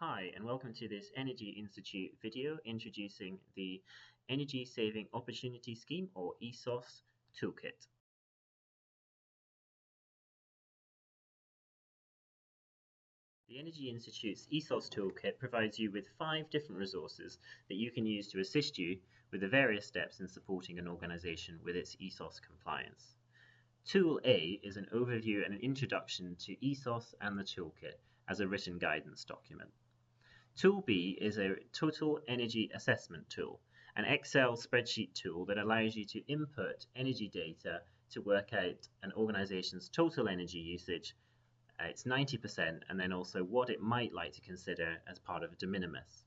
Hi, and welcome to this Energy Institute video introducing the Energy Saving Opportunity Scheme, or ESOS, toolkit. The Energy Institute's ESOS toolkit provides you with 5 different resources that you can use to assist you with the various steps in supporting an organization with its ESOS compliance. Tool A is an overview and an introduction to ESOS and the toolkit as a written guidance document. Tool B is a total energy assessment tool, an Excel spreadsheet tool that allows you to input energy data to work out an organization's total energy usage, its 90%, and then also what it might like to consider as part of a de minimis.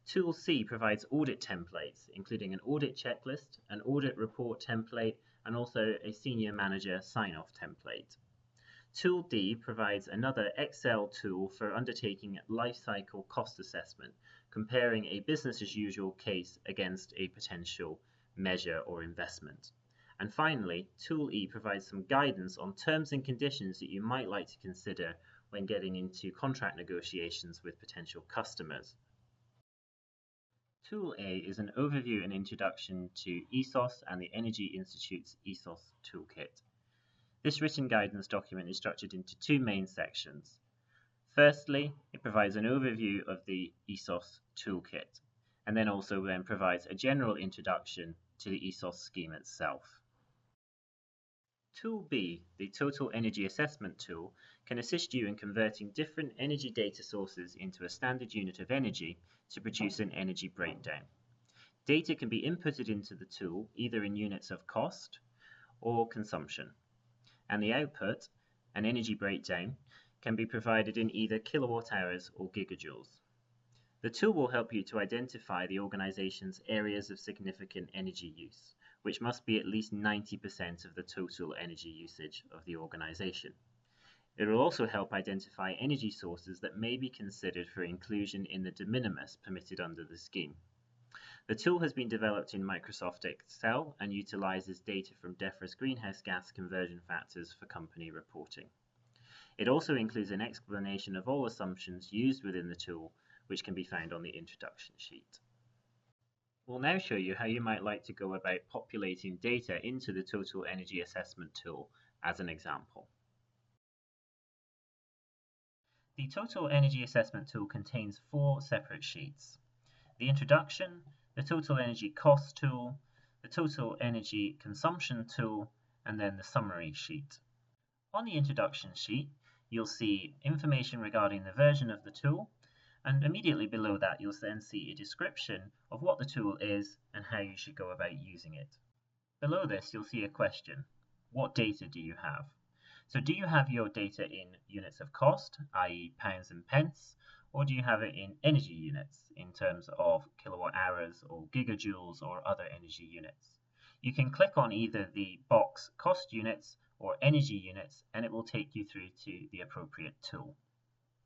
Tool C provides audit templates, including an audit checklist, an audit report template, and also a senior manager sign-off template. Tool D provides another Excel tool for undertaking lifecycle cost assessment, comparing a business as usual case against a potential measure or investment. And finally, Tool E provides some guidance on terms and conditions that you might like to consider when getting into contract negotiations with potential customers. Tool A is an overview and introduction to ESOS and the Energy Institute's ESOS toolkit. This written guidance document is structured into 2 main sections. Firstly, it provides an overview of the ESOS toolkit, and then also provides a general introduction to the ESOS scheme itself. Tool B, the Total Energy Assessment tool, can assist you in converting different energy data sources into a standard unit of energy to produce an energy breakdown. Data can be inputted into the tool either in units of cost or consumption, and the output, an energy breakdown, can be provided in either kilowatt hours or gigajoules. The tool will help you to identify the organization's areas of significant energy use, which must be at least 90% of the total energy usage of the organization. It will also help identify energy sources that may be considered for inclusion in the de minimis permitted under the scheme. The tool has been developed in Microsoft Excel and utilizes data from DEFRA's greenhouse gas conversion factors for company reporting. It also includes an explanation of all assumptions used within the tool, which can be found on the introduction sheet. We'll now show you how you might like to go about populating data into the Total Energy Assessment tool as an example. The Total Energy Assessment tool contains 4 separate sheets: the introduction, the total energy cost tool, the total energy consumption tool, and then the summary sheet. On the introduction sheet, you'll see information regarding the version of the tool, and immediately below that you'll then see a description of what the tool is and how you should go about using it. Below this you'll see a question: what data do you have? So do you have your data in units of cost, i.e. pounds and pence, or do you have it in energy units in terms of kilowatt hours or gigajoules or other energy units? You can click on either the box cost units or energy units and it will take you through to the appropriate tool.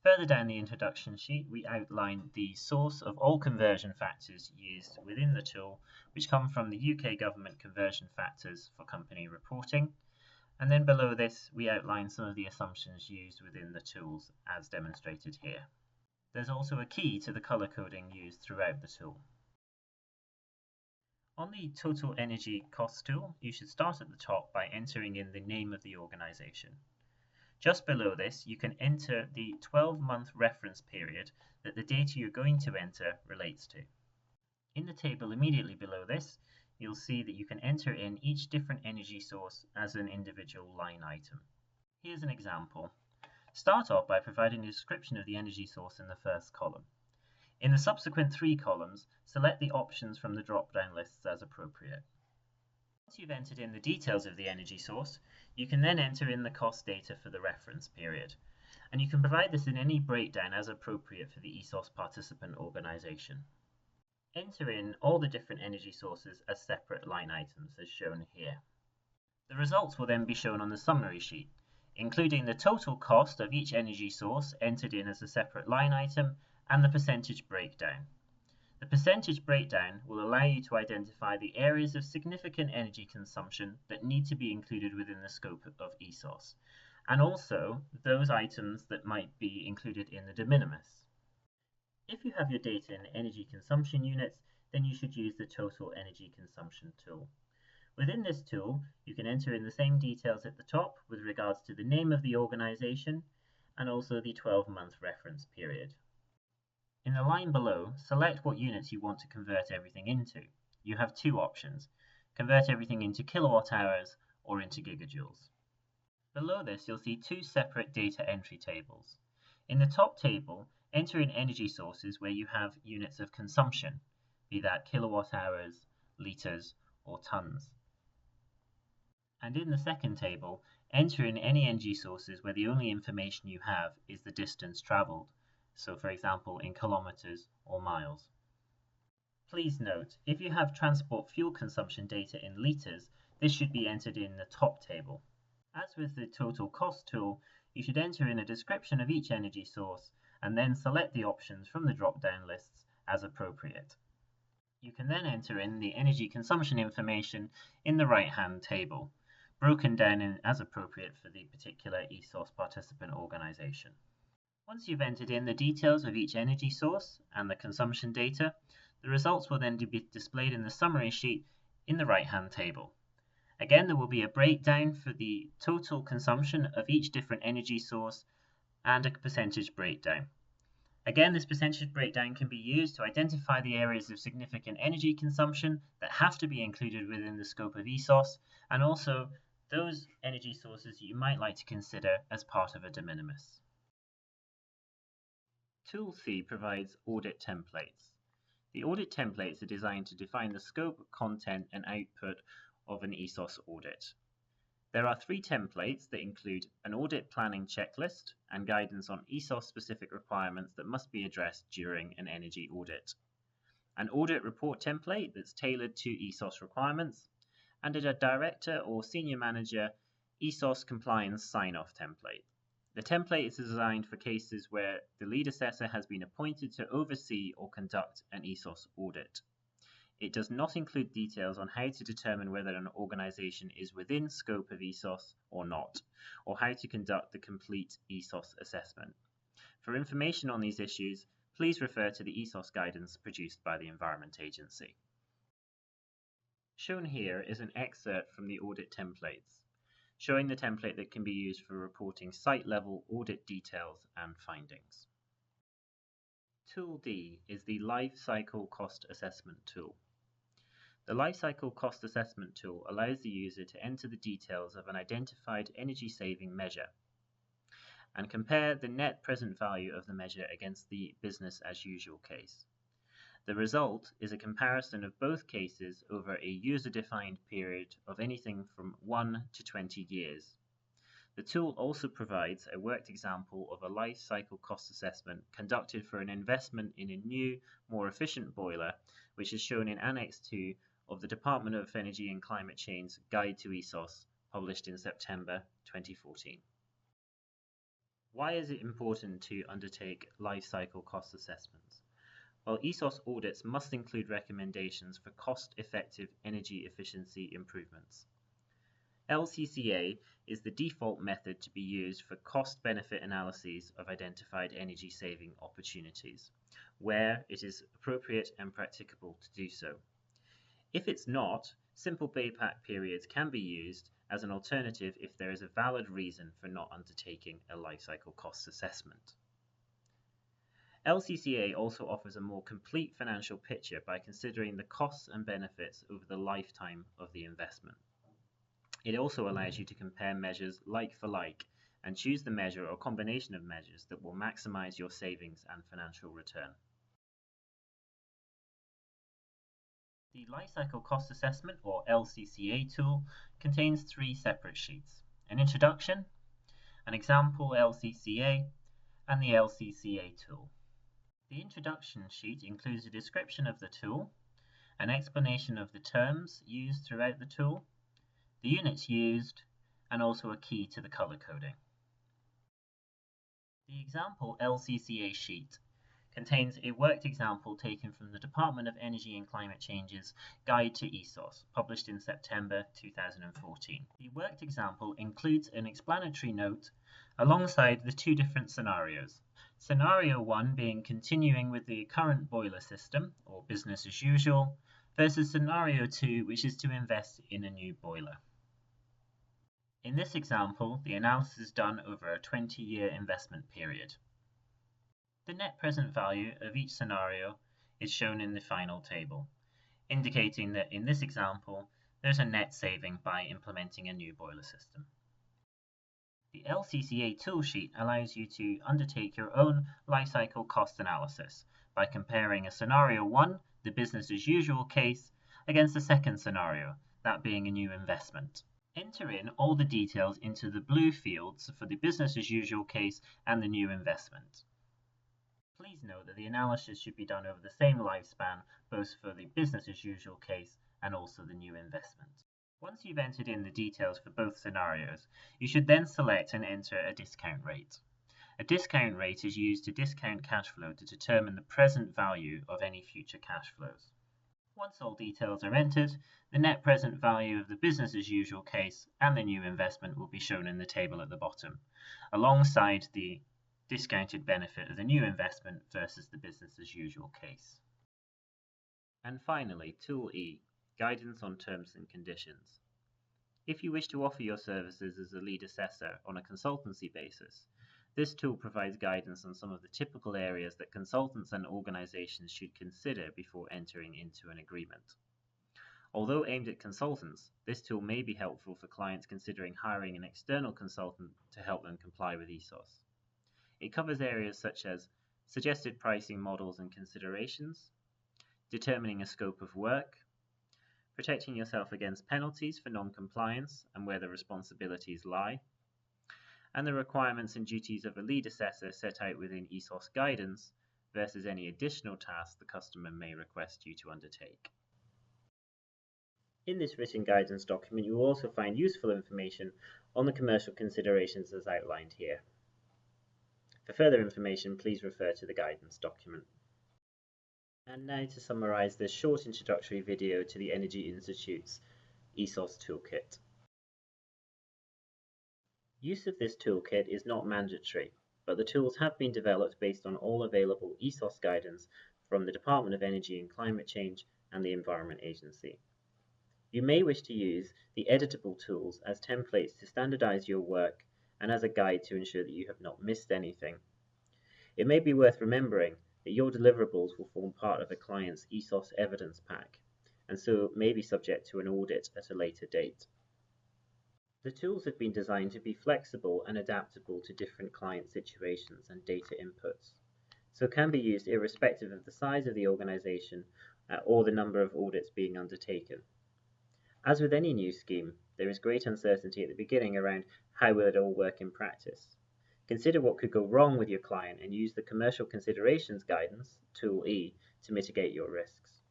Further down the introduction sheet, we outline the source of all conversion factors used within the tool, which come from the UK government conversion factors for company reporting. And then below this, we outline some of the assumptions used within the tools as demonstrated here. There's also a key to the color coding used throughout the tool. On the Total Energy Cost tool, you should start at the top by entering in the name of the organization. Just below this, you can enter the 12-month reference period that the data you're going to enter relates to. In the table immediately below this, you'll see that you can enter in each different energy source as an individual line item. Here's an example. Start off by providing a description of the energy source in the first column. In the subsequent 3 columns, select the options from the drop-down lists as appropriate. Once you've entered in the details of the energy source, you can then enter in the cost data for the reference period. And you can provide this in any breakdown as appropriate for the ESOS participant organization. Enter in all the different energy sources as separate line items as shown here. The results will then be shown on the summary sheet, including the total cost of each energy source entered in as a separate line item and the percentage breakdown. The percentage breakdown will allow you to identify the areas of significant energy consumption that need to be included within the scope of ESOS, and also those items that might be included in the de minimis. If you have your data in energy consumption units, then you should use the total energy consumption tool. Within this tool, you can enter in the same details at the top with regards to the name of the organization and also the 12-month reference period. In the line below, select what units you want to convert everything into. You have two options: convert everything into kilowatt hours or into gigajoules. Below this, you'll see two separate data entry tables. In the top table, enter in energy sources where you have units of consumption, be that kilowatt hours, litres, or tonnes. And in the second table, enter in any energy sources where the only information you have is the distance travelled, so for example in kilometres or miles. Please note, if you have transport fuel consumption data in litres, this should be entered in the top table. As with the total cost tool, you should enter in a description of each energy source and then select the options from the drop-down lists as appropriate. You can then enter in the energy consumption information in the right-hand table, broken down as appropriate for the particular ESOS participant organization. Once you've entered in the details of each energy source and the consumption data, the results will then be displayed in the summary sheet in the right-hand table. Again, there will be a breakdown for the total consumption of each different energy source and a percentage breakdown. Again, this percentage breakdown can be used to identify the areas of significant energy consumption that have to be included within the scope of ESOS, and also those energy sources you might like to consider as part of a de minimis. Tool C provides audit templates. The audit templates are designed to define the scope, content, and output of an ESOS audit. There are three templates that include an audit planning checklist and guidance on ESOS-specific requirements that must be addressed during an energy audit, an audit report template that's tailored to ESOS requirements, and a director or senior manager ESOS compliance sign-off template. The template is designed for cases where the lead assessor has been appointed to oversee or conduct an ESOS audit. It does not include details on how to determine whether an organization is within scope of ESOS or not, or how to conduct the complete ESOS assessment. For information on these issues, please refer to the ESOS guidance produced by the Environment Agency. Shown here is an excerpt from the audit templates, showing the template that can be used for reporting site-level audit details and findings. Tool D is the Lifecycle Cost Assessment tool. The Lifecycle Cost Assessment tool allows the user to enter the details of an identified energy-saving measure and compare the net present value of the measure against the business-as-usual case. The result is a comparison of both cases over a user-defined period of anything from 1 to 20 years. The tool also provides a worked example of a life cycle cost assessment conducted for an investment in a new, more efficient boiler, which is shown in Annex 2 of the Department of Energy and Climate Change's Guide to ESOS, published in September 2014. Why is it important to undertake life cycle cost assessments? Well, ESOS audits must include recommendations for cost-effective energy efficiency improvements. LCCA is the default method to be used for cost-benefit analyses of identified energy-saving opportunities, where it is appropriate and practicable to do so. If it's not, simple payback periods can be used as an alternative if there is a valid reason for not undertaking a life cycle cost assessment. LCCA also offers a more complete financial picture by considering the costs and benefits over the lifetime of the investment. It also allows you to compare measures like for like and choose the measure or combination of measures that will maximize your savings and financial return. The Lifecycle Cost Assessment, or LCCA tool, contains three separate sheets: an introduction, an example LCCA, and the LCCA tool. The introduction sheet includes a description of the tool, an explanation of the terms used throughout the tool, the units used, and also a key to the color coding. The example LCCA sheet contains a worked example taken from the Department of Energy and Climate Change's Guide to ESOS, published in September 2014. The worked example includes an explanatory note alongside the two different scenarios. Scenario 1 being continuing with the current boiler system, or business as usual, versus Scenario 2, which is to invest in a new boiler. In this example, the analysis is done over a 20-year investment period. The net present value of each scenario is shown in the final table, indicating that in this example, there's a net saving by implementing a new boiler system. The LCCA toolsheet allows you to undertake your own lifecycle cost analysis by comparing a scenario 1, the business as usual case, against the second scenario, that being a new investment. Enter in all the details into the blue fields for the business as usual case and the new investment. Please note that the analysis should be done over the same lifespan, both for the business as usual case and also the new investment. Once you've entered in the details for both scenarios, you should then select and enter a discount rate. A discount rate is used to discount cash flow to determine the present value of any future cash flows. Once all details are entered, the net present value of the business as usual case and the new investment will be shown in the table at the bottom, alongside the discounted benefit of the new investment versus the business as usual case. And finally, Tool E, Guidance on Terms and Conditions. If you wish to offer your services as a lead assessor on a consultancy basis, this tool provides guidance on some of the typical areas that consultants and organizations should consider before entering into an agreement. Although aimed at consultants, this tool may be helpful for clients considering hiring an external consultant to help them comply with ESOS. It covers areas such as suggested pricing models and considerations, determining a scope of work, protecting yourself against penalties for non-compliance and where the responsibilities lie, and the requirements and duties of a lead assessor set out within ESOS guidance versus any additional tasks the customer may request you to undertake. In this written guidance document, you will also find useful information on the commercial considerations as outlined here. For further information, please refer to the guidance document. And now to summarise this short introductory video to the Energy Institute's ESOS toolkit. Use of this toolkit is not mandatory, but the tools have been developed based on all available ESOS guidance from the Department of Energy and Climate Change and the Environment Agency. You may wish to use the editable tools as templates to standardise your work and as a guide to ensure that you have not missed anything. It may be worth remembering that your deliverables will form part of a client's ESOS evidence pack, and so may be subject to an audit at a later date. The tools have been designed to be flexible and adaptable to different client situations and data inputs, so can be used irrespective of the size of the organisation or the number of audits being undertaken. As with any new scheme, there is great uncertainty at the beginning around how will it all work in practice. Consider what could go wrong with your client and use the Commercial Considerations Guidance, Tool E, to mitigate your risks.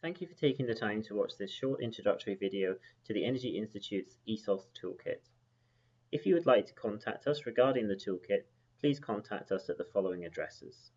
Thank you for taking the time to watch this short introductory video to the Energy Institute's ESOS Toolkit. If you would like to contact us regarding the toolkit, please contact us at the following addresses.